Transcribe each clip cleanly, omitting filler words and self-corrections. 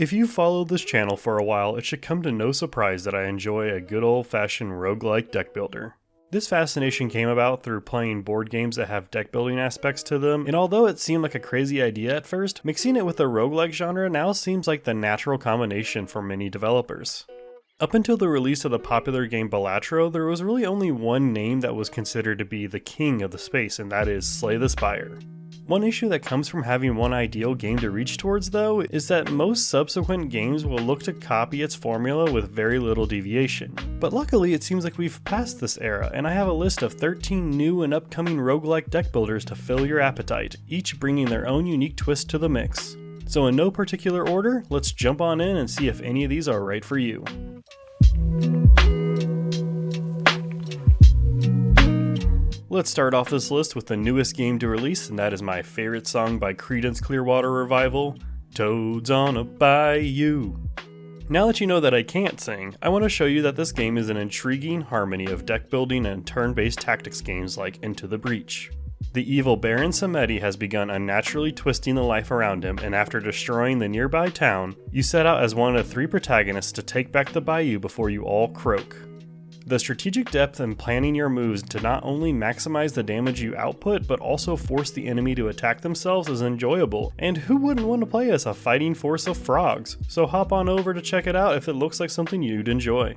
If you've followed this channel for a while, it should come to no surprise that I enjoy a good old-fashioned roguelike deck builder. This fascination came about through playing board games that have deck building aspects to them, and although it seemed like a crazy idea at first, mixing it with the roguelike genre now seems like the natural combination for many developers. Up until the release of the popular game Balatro, there was really only one name that was considered to be the king of the space, and that is Slay the Spire. One issue that comes from having one ideal game to reach towards, though, is that most subsequent games will look to copy its formula with very little deviation. But luckily, it seems like we've passed this era, and I have a list of 13 new and upcoming roguelike deck builders to fill your appetite, each bringing their own unique twist to the mix. So in no particular order, let's jump on in and see if any of these are right for you. Let's start off this list with the newest game to release, and that is my favorite song by Creedence Clearwater Revival, Toads on a Bayou. Now that you know that I can't sing, I want to show you that this game is an intriguing harmony of deck building and turn-based tactics games like Into the Breach. The evil Baron Samedi has begun unnaturally twisting the life around him, and after destroying the nearby town, you set out as one of 3 protagonists to take back the Bayou before you all croak. The strategic depth in planning your moves to not only maximize the damage you output, but also force the enemy to attack themselves is enjoyable, and who wouldn't want to play as a fighting force of frogs? So hop on over to check it out if it looks like something you'd enjoy.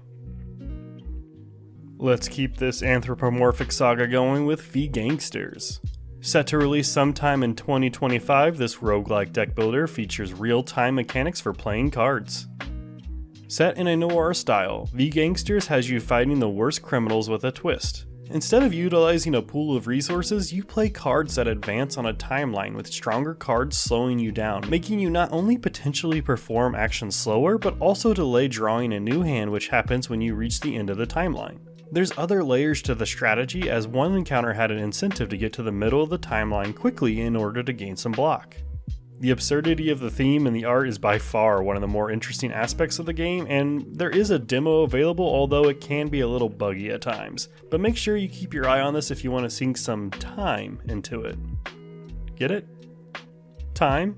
Let's keep this anthropomorphic saga going with Vegangsters. Set to release sometime in 2025, this roguelike deck builder features real-time mechanics for playing cards. Set in a noir style, Vegangsters has you fighting the worst criminals with a twist. Instead of utilizing a pool of resources, you play cards that advance on a timeline with stronger cards slowing you down, making you not only potentially perform actions slower, but also delay drawing a new hand, which happens when you reach the end of the timeline. There's other layers to the strategy, as one encounter had an incentive to get to the middle of the timeline quickly in order to gain some block. The absurdity of the theme and the art is by far one of the more interesting aspects of the game, and there is a demo available, although it can be a little buggy at times. But make sure you keep your eye on this if you want to sink some time into it. Get it? Time?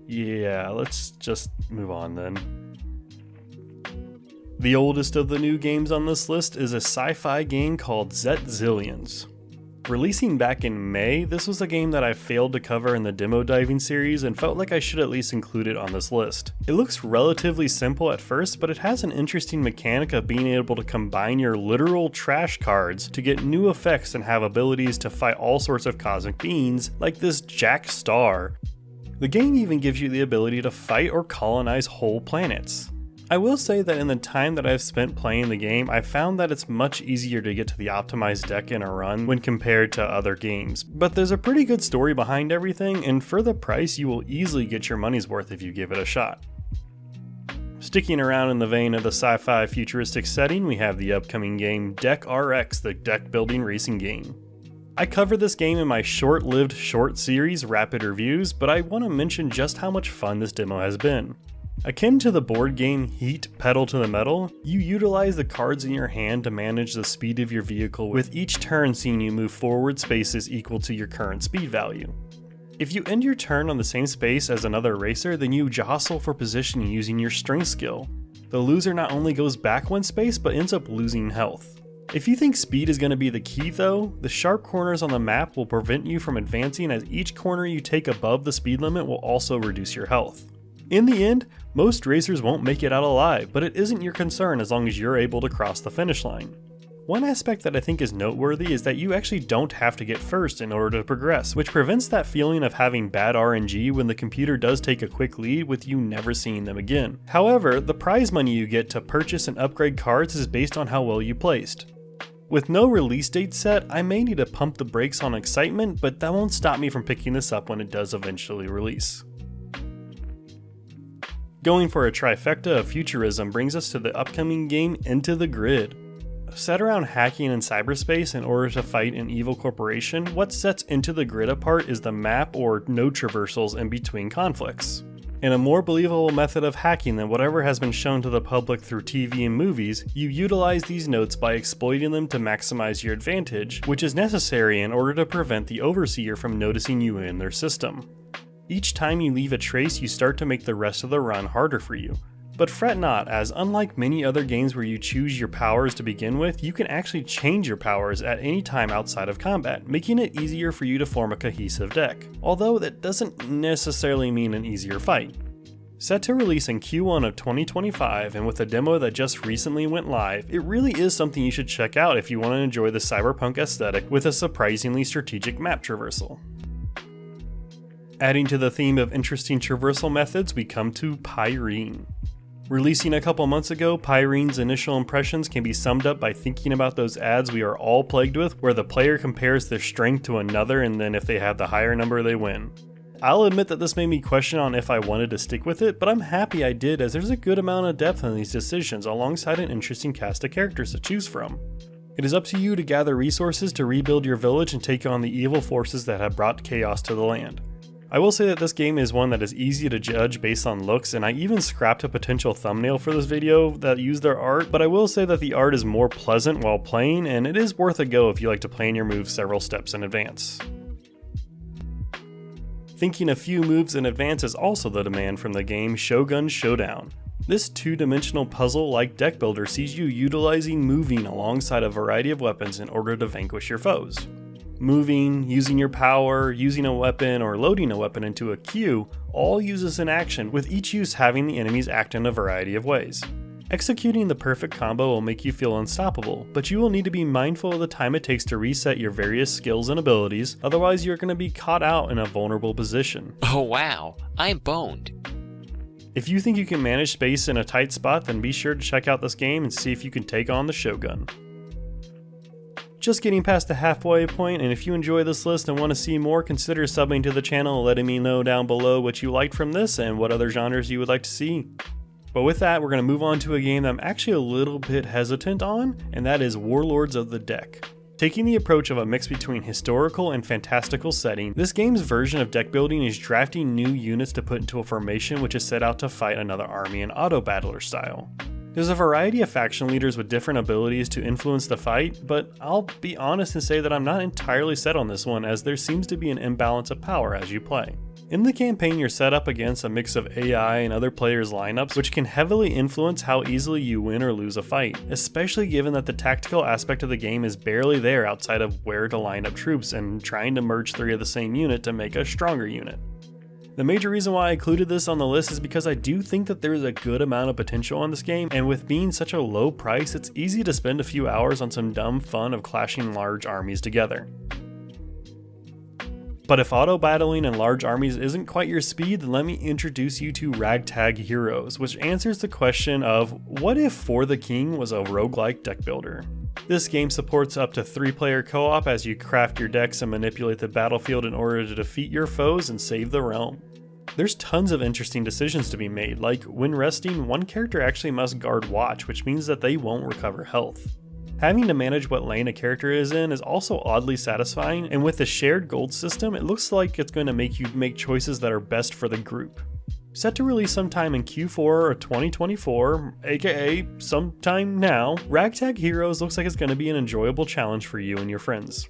Yeah, let's just move on then. The oldest of the new games on this list is a sci-fi game called Zet Zillions. Releasing back in May, this was a game that I failed to cover in the demo diving series and felt like I should at least include it on this list. It looks relatively simple at first, but it has an interesting mechanic of being able to combine your literal trash cards to get new effects and have abilities to fight all sorts of cosmic beings, like this Jack Star. The game even gives you the ability to fight or colonize whole planets. I will say that in the time that I've spent playing the game, I've found that it's much easier to get to the optimized deck in a run when compared to other games, but there's a pretty good story behind everything, and for the price you will easily get your money's worth if you give it a shot. Sticking around in the vein of the sci-fi futuristic setting, we have the upcoming game Deck.RX, the deck building racing game. I covered this game in my short-lived short series, Rapid Reviews, but I want to mention just how much fun this demo has been. Akin to the board game Heat Pedal to the Metal, you utilize the cards in your hand to manage the speed of your vehicle, with each turn seeing you move forward spaces equal to your current speed value. If you end your turn on the same space as another racer, then you jostle for positioning using your strength skill. The loser not only goes back one space, but ends up losing health. If you think speed is going to be the key though, the sharp corners on the map will prevent you from advancing, as each corner you take above the speed limit will also reduce your health. In the end, most racers won't make it out alive, but it isn't your concern as long as you're able to cross the finish line. One aspect that I think is noteworthy is that you actually don't have to get first in order to progress, which prevents that feeling of having bad RNG when the computer does take a quick lead with you never seeing them again. However, the prize money you get to purchase and upgrade cards is based on how well you placed. With no release date set, I may need to pump the brakes on excitement, but that won't stop me from picking this up when it does eventually release. Going for a trifecta of futurism brings us to the upcoming game Into the Grid. Set around hacking in cyberspace in order to fight an evil corporation, what sets Into the Grid apart is the map or no traversals in between conflicts. In a more believable method of hacking than whatever has been shown to the public through TV and movies, you utilize these notes by exploiting them to maximize your advantage, which is necessary in order to prevent the overseer from noticing you in their system. Each time you leave a trace, you start to make the rest of the run harder for you. But fret not, as unlike many other games where you choose your powers to begin with, you can actually change your powers at any time outside of combat, making it easier for you to form a cohesive deck. Although that doesn't necessarily mean an easier fight. Set to release in Q1 of 2025, and with a demo that just recently went live, it really is something you should check out if you want to enjoy the cyberpunk aesthetic with a surprisingly strategic map traversal. Adding to the theme of interesting traversal methods, we come to Pyrene. Releasing a couple months ago, Pyrene's initial impressions can be summed up by thinking about those ads we are all plagued with, where the player compares their strength to another and then if they have the higher number they win. I'll admit that this made me question on if I wanted to stick with it, but I'm happy I did, as there's a good amount of depth in these decisions alongside an interesting cast of characters to choose from. It is up to you to gather resources to rebuild your village and take on the evil forces that have brought chaos to the land. I will say that this game is one that is easy to judge based on looks, and I even scrapped a potential thumbnail for this video that used their art, but I will say that the art is more pleasant while playing, and it is worth a go if you like to plan your moves several steps in advance. Thinking a few moves in advance is also the demand from the game Shogun Showdown. This two-dimensional puzzle-like deck builder sees you utilizing moving alongside a variety of weapons in order to vanquish your foes. Moving, using your power, using a weapon, or loading a weapon into a queue all uses an action, with each use having the enemies act in a variety of ways. Executing the perfect combo will make you feel unstoppable, but you will need to be mindful of the time it takes to reset your various skills and abilities, otherwise you're going to be caught out in a vulnerable position. Oh wow, I'm boned. If you think you can manage space in a tight spot, then be sure to check out this game and see if you can take on the Shogun. Just getting past the halfway point, and if you enjoy this list and want to see more, consider subbing to the channel and letting me know down below what you liked from this and what other genres you would like to see. But with that, we're going to move on to a game that I'm actually a little bit hesitant on, and that is Warlords of the Deck. Taking the approach of a mix between historical and fantastical setting, this game's version of deck building is drafting new units to put into a formation which is set out to fight another army in auto-battler style. There's a variety of faction leaders with different abilities to influence the fight, but I'll be honest and say that I'm not entirely set on this one, as there seems to be an imbalance of power as you play. In the campaign, you're set up against a mix of AI and other players' lineups, which can heavily influence how easily you win or lose a fight, especially given that the tactical aspect of the game is barely there outside of where to line up troops and trying to merge 3 of the same unit to make a stronger unit. The major reason why I included this on the list is because I do think that there is a good amount of potential on this game, and with being such a low price, it's easy to spend a few hours on some dumb fun of clashing large armies together. But if auto-battling and large armies isn't quite your speed, then let me introduce you to Ragtag Heroes, which answers the question of, what if For the King was a roguelike deck builder? This game supports up to 3-player co-op as you craft your decks and manipulate the battlefield in order to defeat your foes and save the realm. There's tons of interesting decisions to be made, like when resting, one character actually must guard watch, which means that they won't recover health. Having to manage what lane a character is in is also oddly satisfying, and with the shared gold system, it looks like it's going to make you make choices that are best for the group. Set to release sometime in Q4 of 2024, aka sometime now, Ragtag Heroes looks like it's going to be an enjoyable challenge for you and your friends.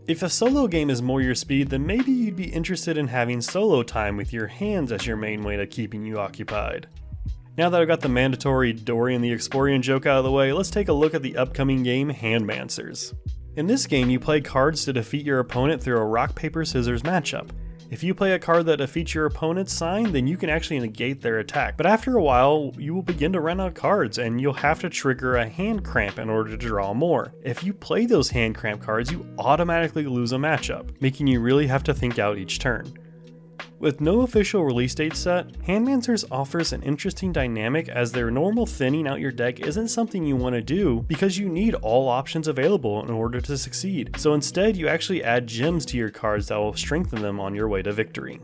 If a solo game is more your speed, then maybe you'd be interested in having solo time with your hands as your main way to keeping you occupied. Now that I've got the mandatory Dorian the Explorian joke out of the way, let's take a look at the upcoming game Handmancers. In this game, you play cards to defeat your opponent through a rock, paper, scissors matchup. If you play a card that defeats your opponent's sign, then you can actually negate their attack, but after a while, you will begin to run out of cards and you'll have to trigger a hand cramp in order to draw more. If you play those hand cramp cards, you automatically lose a matchup, making you really have to think out each turn. With no official release date set, Handmancers offers an interesting dynamic, as their normal thinning out your deck isn't something you want to do because you need all options available in order to succeed, so instead you actually add gems to your cards that will strengthen them on your way to victory.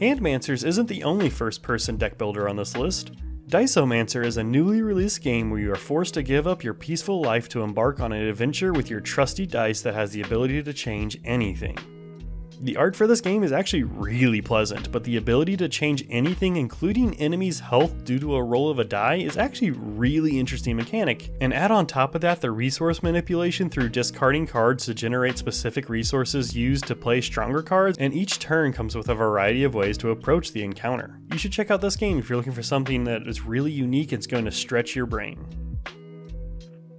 Handmancers isn't the only first-person deck builder on this list. Diceomancer is a newly released game where you are forced to give up your peaceful life to embark on an adventure with your trusty dice that has the ability to change anything. The art for this game is actually really pleasant, but the ability to change anything including enemies' health due to a roll of a die is actually a really interesting mechanic. And add on top of that the resource manipulation through discarding cards to generate specific resources used to play stronger cards, and each turn comes with a variety of ways to approach the encounter. You should check out this game if you're looking for something that is really unique and it's going to stretch your brain.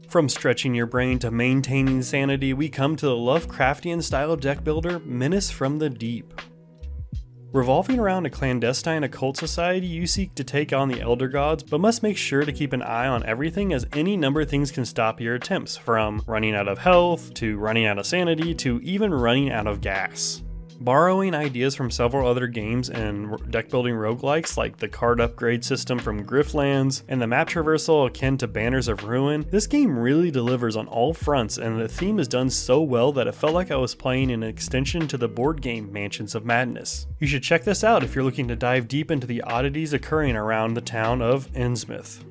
From stretching your brain to maintaining sanity, we come to the Lovecraftian style deck builder, Menace from the Deep. Revolving around a clandestine occult society, you seek to take on the Elder Gods, but must make sure to keep an eye on everything, as any number of things can stop your attempts, from running out of health, to running out of sanity, to even running out of gas. Borrowing ideas from several other games and deck building roguelikes like the card upgrade system from Griftlands and the map traversal akin to Banners of Ruin, this game really delivers on all fronts, and the theme is done so well that it felt like I was playing an extension to the board game Mansions of Madness. You should check this out if you're looking to dive deep into the oddities occurring around the town of Innsmouth.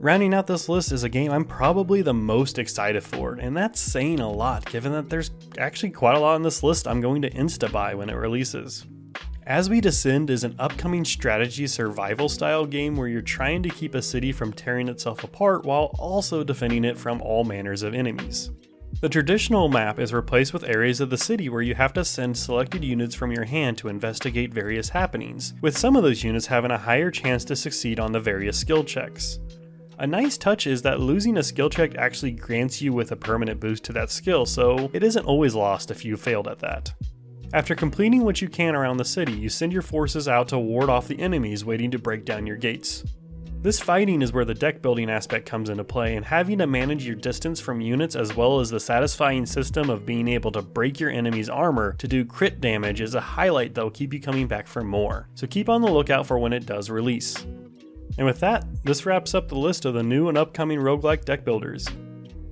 Rounding out this list is a game I'm probably the most excited for, and that's saying a lot given that there's actually quite a lot on this list I'm going to insta-buy when it releases. As We Descend is an upcoming strategy survival style game where you're trying to keep a city from tearing itself apart while also defending it from all manners of enemies. The traditional map is replaced with areas of the city where you have to send selected units from your hand to investigate various happenings, with some of those units having a higher chance to succeed on the various skill checks. A nice touch is that losing a skill check actually grants you with a permanent boost to that skill, so it isn't always lost if you failed at that. After completing what you can around the city, you send your forces out to ward off the enemies waiting to break down your gates. This fighting is where the deck building aspect comes into play, and having to manage your distance from units as well as the satisfying system of being able to break your enemy's armor to do crit damage is a highlight that will keep you coming back for more, so keep on the lookout for when it does release. And with that, this wraps up the list of the new and upcoming roguelike deck builders.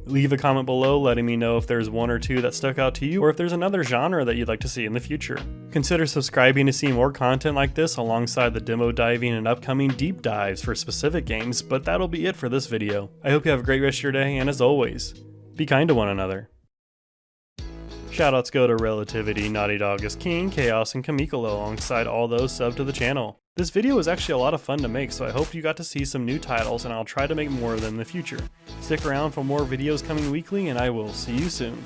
Leave a comment below letting me know if there's one or two that stuck out to you, or if there's another genre that you'd like to see in the future. Consider subscribing to see more content like this alongside the demo diving and upcoming deep dives for specific games, but that'll be it for this video. I hope you have a great rest of your day, and as always, be kind to one another. Shoutouts go to Relativity, Naughty Dog is King, Chaos, and Kamikolo alongside all those subbed to the channel. This video was actually a lot of fun to make, so I hope you got to see some new titles, and I'll try to make more of them in the future. Stick around for more videos coming weekly, and I will see you soon.